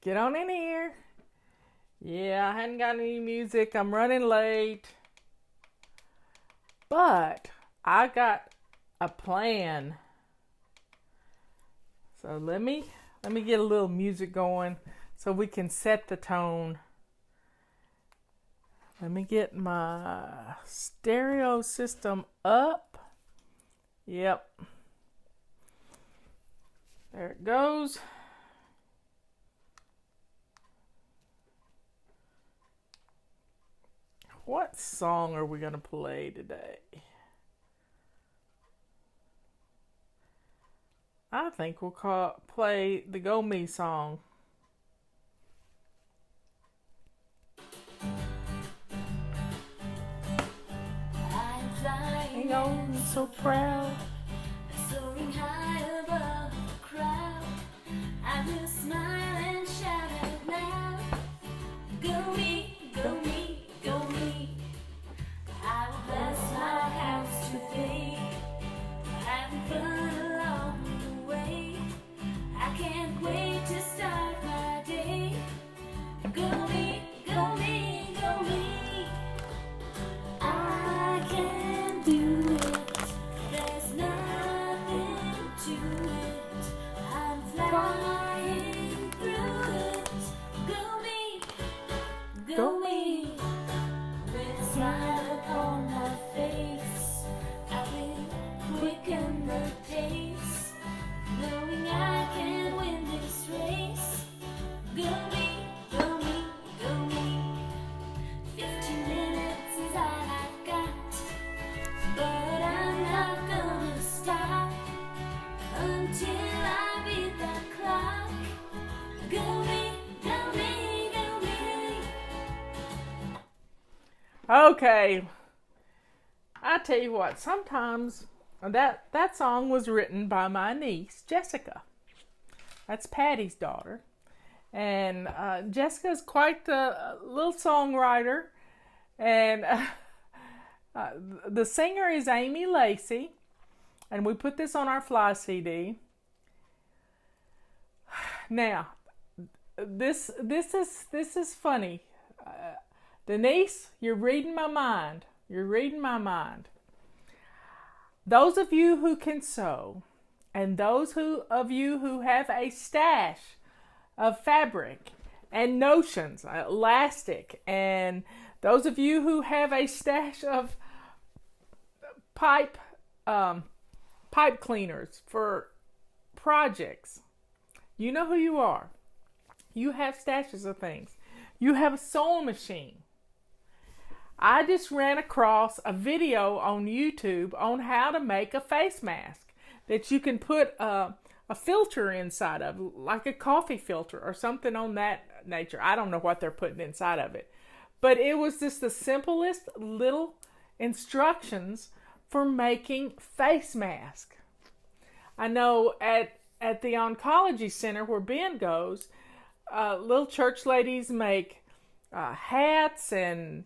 Get on in here. Yeah, I hadn't got any music. I'm running late. But I got a plan. So let me get a little music going so we can set the tone. Let me get my stereo system up. Yep. There it goes. What song are we going to play today? I think we'll play the Go Me song. I'm flying on so proud, soaring high above the crowd. I will smile and shout out loud. Go me, go me, go me. I will bless my house today. Having fun along the way. I can't wait to start my day. Go me, go me, go me. I can do it. There's nothing to it. I'm flying through it. Go me, go me. With a smile upon my face, I will quicken the pace, knowing I can win this race. Go me, go me, go me. 15 minutes is all I've got, but I'm not gonna stop until I beat that clock. Go me, go me, go me. Okay, I tell you what, sometimes that song was written by my niece, Jessica. That's Patty's daughter. And Jessica's quite the little songwriter. And the singer is Amy Lacey. And we put this on our Fly CD. Now, this is funny. Denise, you're reading my mind. You're reading my mind. Those of you who can sew, and those of you who have a stash of fabric and notions, elastic, and those of you who have a stash of pipe cleaners for projects, you know who you are. You have stashes of things. You have a sewing machine. I just ran across a video on YouTube on how to make a face mask that you can put a filter inside of, like a coffee filter or something on that nature. I don't know what they're putting inside of it. But it was just the simplest little instructions for making face mask. I know at the oncology center where Ben goes, little church ladies make hats and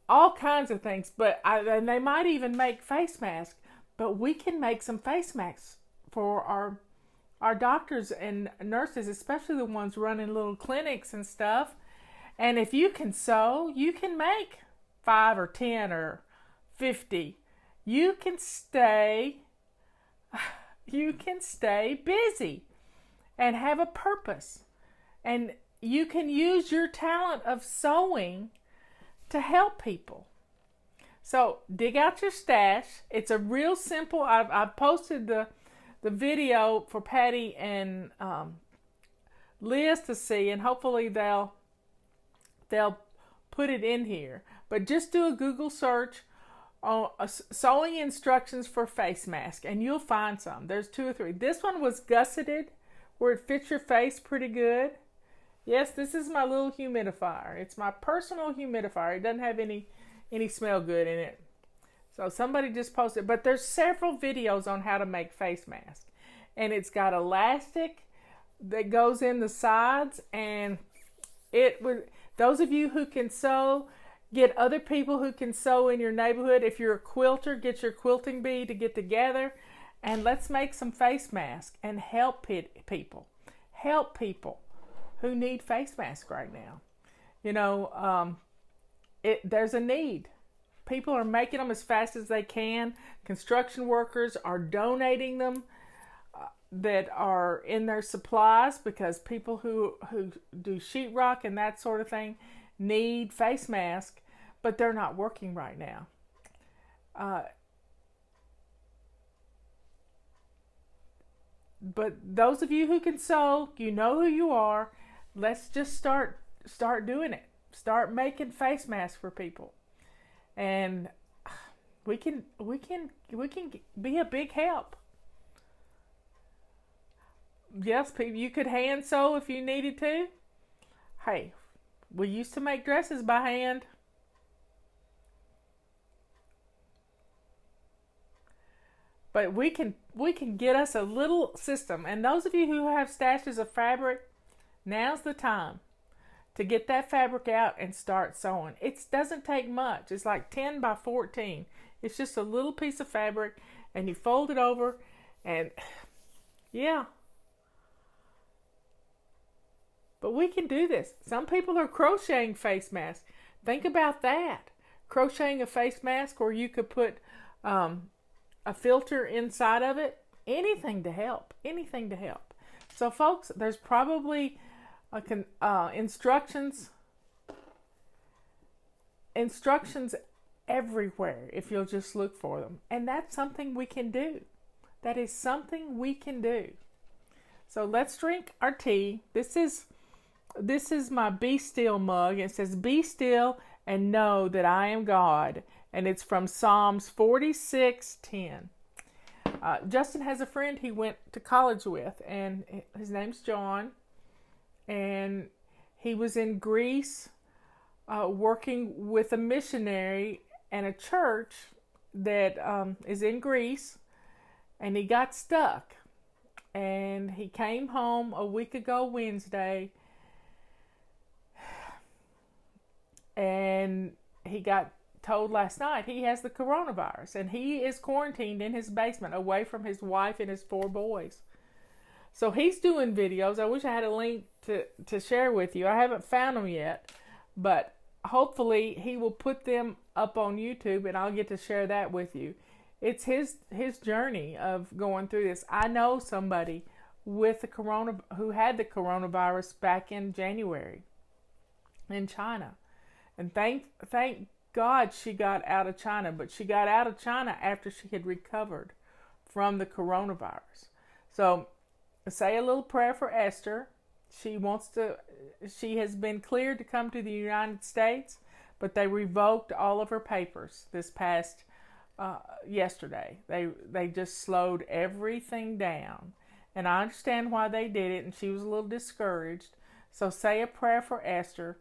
all kinds of things, and they might even make face masks. But we can make some face masks for our doctors and nurses, especially the ones running little clinics and stuff. And if you can sew, you can make 5 or 10 or 50. You can stay busy and have a purpose. And you can use your talent of sewing to help people. So dig out your stash. It's a real simple. I've posted the video for Patty and Liz to see, and hopefully they'll put it in here. But just do a Google search on sewing instructions for face mask, and you'll find some. There's 2 or 3. This one was gusseted, where it fits your face pretty good. Yes, this is my little humidifier. It's my personal humidifier. It doesn't have any smell good in it. So somebody just posted, but there's several videos on how to make face masks. And it's got elastic that goes in the sides, and those of you who can sew, get other people who can sew in your neighborhood. If you're a quilter, get your quilting bee to get together, and let's make some face masks and help people. Help people who need face masks right now. You know, there's a need. People are making them as fast as they can. Construction workers are donating them that are in their supplies, because people who do sheetrock and that sort of thing need face masks, but they're not working right now. But those of you who can sew, you know who you are. Let's just start doing it. Start making face masks for people, and we can be a big help. Yes, you could hand sew if you needed to. Hey, we used to make dresses by hand. But we can get us a little system. And those of you who have stashes of fabric, now's the time to get that fabric out and start sewing. It doesn't take much. It's like 10 by 14. It's just a little piece of fabric, and you fold it over, and yeah. But we can do this. Some people are crocheting face masks. Think about that. Crocheting a face mask where you could put a filter inside of it. Anything to help. Anything to help. So, folks, there's probably instructions everywhere if you'll just look for them. And that's something we can do. That is something we can do. So let's drink our tea. This is my Be Still mug. It says, "Be still and know that I am God." And it's from Psalms 46:10. Justin has a friend he went to college with, and his name's John. And he was in Greece working with a missionary and a church that is in Greece. And he got stuck. And he came home a week ago Wednesday. And he got told last night he has the coronavirus, and he is quarantined in his basement away from his wife and his 4 boys. So he's doing videos. I wish I had a link to share with you. I haven't found them yet, but hopefully he will put them up on YouTube, and I'll get to share that with you. It's his journey of going through this. I know somebody with who had the coronavirus back in January in China. And thank God she got out of China, but she got out of China after she had recovered from the coronavirus. So say a little prayer for Esther. She has been cleared to come to the United States, but they revoked all of her papers this past yesterday. They just slowed everything down. And I understand why they did it, and she was a little discouraged. So say a prayer for Esther.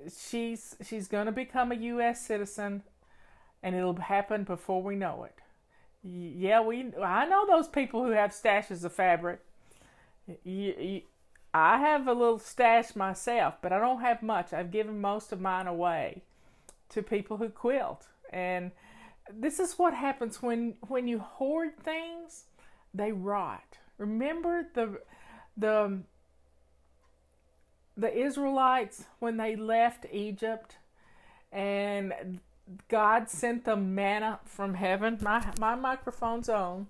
She's going to become a U.S. citizen, and it'll happen before we know it. Yeah, I know those people who have stashes of fabric. I have a little stash myself, but I don't have much. I've given most of mine away to people who quilt. And this is what happens when you hoard things, they rot. Remember the Israelites when they left Egypt and God sent them manna from heaven. My microphone's on.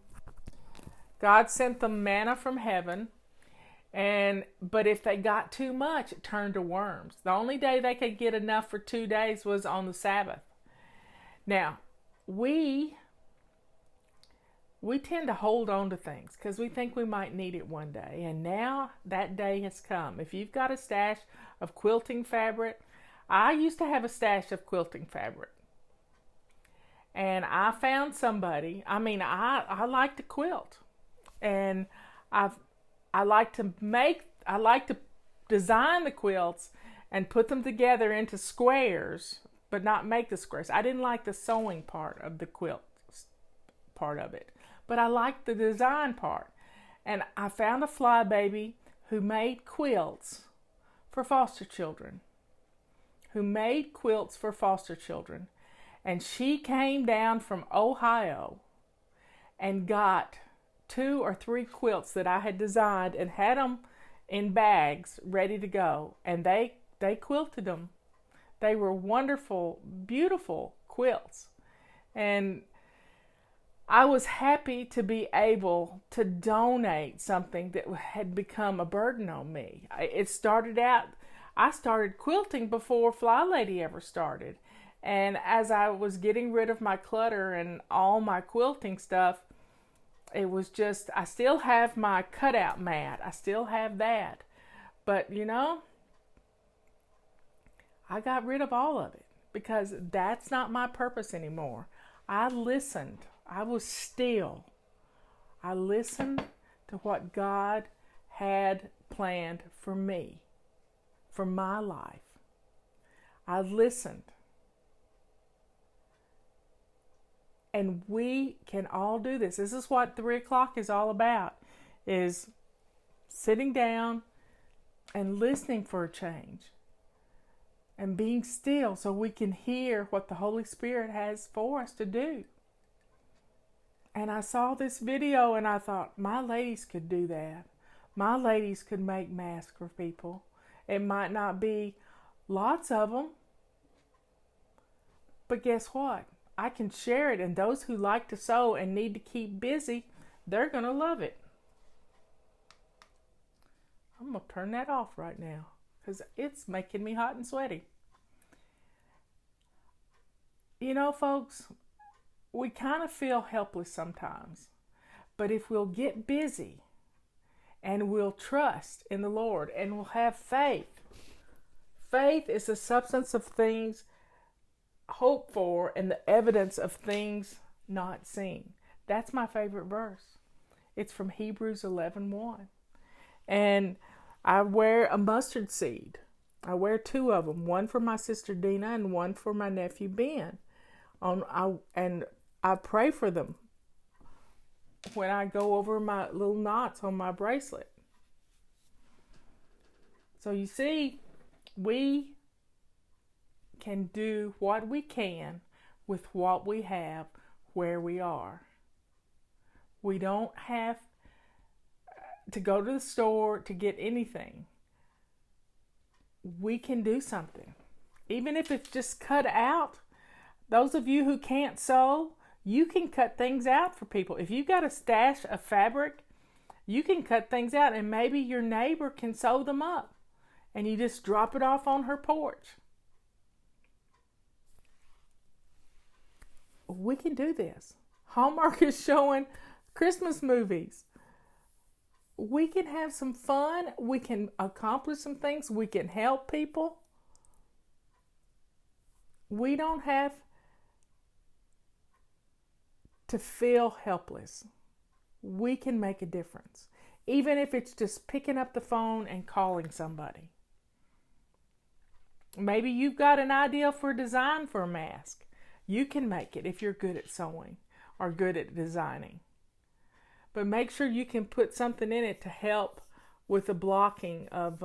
God sent them manna from heaven, but if they got too much, it turned to worms. The only day they could get enough for 2 days was on the Sabbath. Now, we tend to hold on to things because we think we might need it one day. And now that day has come. If you've got a stash of quilting fabric, I used to have a stash of quilting fabric. And I found somebody, I like to quilt. And I like to design the quilts and put them together into squares, but not make the squares. I didn't like the sewing part of the quilt part of it, but I liked the design part. And I found a flybaby who made quilts for foster children. And she came down from Ohio and got 2 or 3 quilts that I had designed and had them in bags ready to go, and they quilted them. They were wonderful, beautiful quilts. And I was happy to be able to donate something that had become a burden on me. It started out, I started quilting before Fly Lady ever started. And as I was getting rid of my clutter and all my quilting stuff, it was just, I still have my cutout mat. I still have that. But, you know, I got rid of all of it because that's not my purpose anymore. I listened. I was still. I listened to what God had planned for me, for my life. I listened. And we can all do this. This is what 3 o'clock is all about, is sitting down and listening for a change and being still so we can hear what the Holy Spirit has for us to do. And I saw this video and I thought, my ladies could do that. My ladies could make masks for people. It might not be lots of them, but guess what? I can share it, and those who like to sew and need to keep busy, they're going to love it. I'm going to turn that off right now because it's making me hot and sweaty. You know, folks, we kind of feel helpless sometimes, but if we'll get busy and we'll trust in the Lord and we'll have faith. Faith is the substance of things hoped for and the evidence of things not seen. That's my favorite verse. It's from Hebrews 11:1. And I wear a mustard seed. I wear 2 of them, one for my sister Dina and one for my nephew Ben. And I pray for them when I go over my little knots on my bracelet. So you see, we can do what we can with what we have where we are. We don't have to go to the store to get anything. We can do something. Even if it's just cut out. Those of you who can't sew, you can cut things out for people. If you've got a stash of fabric, you can cut things out and maybe your neighbor can sew them up. And you just drop it off on her porch. We can do this. Hallmark is showing Christmas movies. We can have some fun. We can accomplish some things. We can help people. We don't have to feel helpless. We can make a difference. Even if it's just picking up the phone and calling somebody. Maybe you've got an idea for a design for a mask. You can make it if you're good at sewing or good at designing. But make sure you can put something in it to help with the blocking of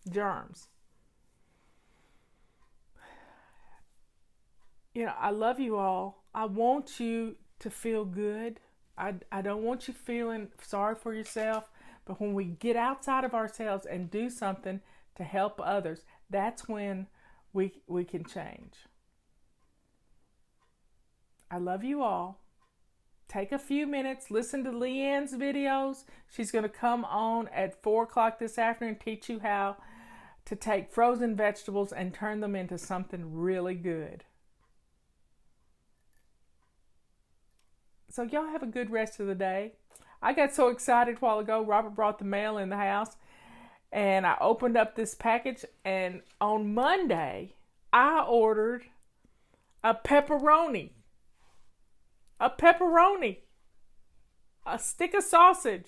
germs. You know, I love you all. I want you to feel good. I don't want you feeling sorry for yourself. But when we get outside of ourselves and do something to help others, that's when we can change. I love you all. Take a few minutes, listen to Leanne's videos. She's going to come on at 4 o'clock this afternoon and teach you how to take frozen vegetables and turn them into something really good. So y'all have a good rest of the day. I got so excited a while ago. Robert brought the mail in the house and I opened up this package, and on Monday I ordered a pepperoni, a stick of sausage.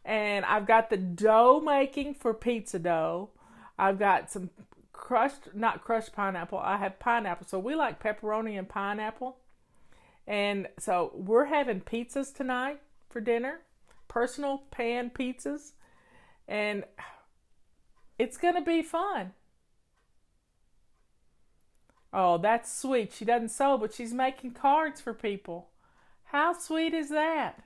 And I've got the dough making for pizza dough. I've got some not crushed pineapple. I have pineapple. So we like pepperoni and pineapple. And so we're having pizzas tonight for dinner. Personal pan pizzas. And it's going to be fun. Oh, that's sweet. She doesn't sew, but she's making cards for people. How sweet is that?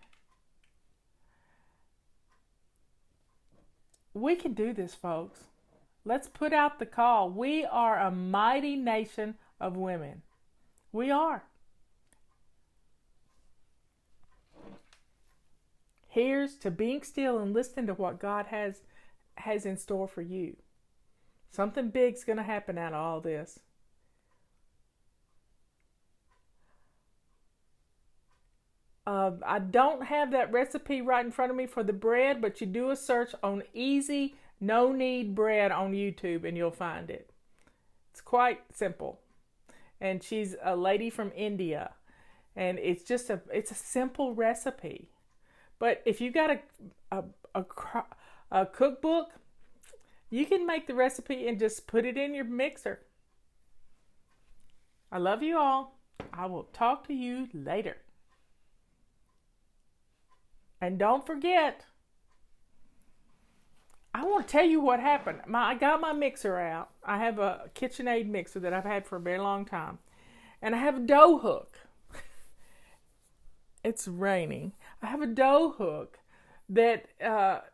We can do this, folks. Let's put out the call. We are a mighty nation of women. We are. Here's to being still and listening to what God has in store for you. Something big's going to happen out of all this. I don't have that recipe right in front of me for the bread, but you do a search on easy, no knead bread on YouTube and you'll find it. It's quite simple. And she's a lady from India. And it's a simple recipe. But if you got a cookbook, you can make the recipe and just put it in your mixer. I love you all. I will talk to you later. And don't forget, I want to tell you what happened. I got my mixer out. I have a KitchenAid mixer that I've had for a very long time. And I have a dough hook. It's raining. I have a dough hook that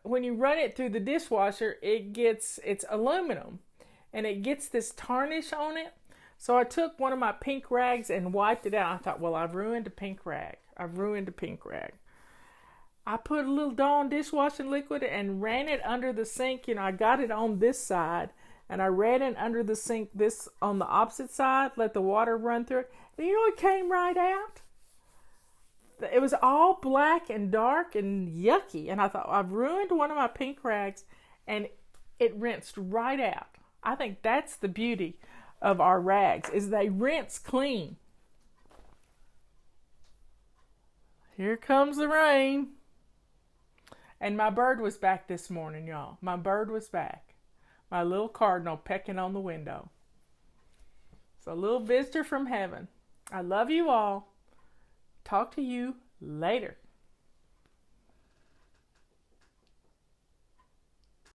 when you run it through the dishwasher, it's aluminum. And it gets this tarnish on it. So I took one of my pink rags and wiped it out. I thought, well, I've ruined a pink rag. I put a little Dawn dishwashing liquid and ran it under the sink. I got it on this side and I ran it under the sink this on the opposite side, let the water run through it. And it came right out. It was all black and dark and yucky. And I thought, I've ruined one of my pink rags, and it rinsed right out. I think that's the beauty of our rags, is they rinse clean. Here comes the rain. And my bird was back this morning, y'all. My bird was back. My little cardinal pecking on the window. It's a little visitor from heaven. I love you all. Talk to you later.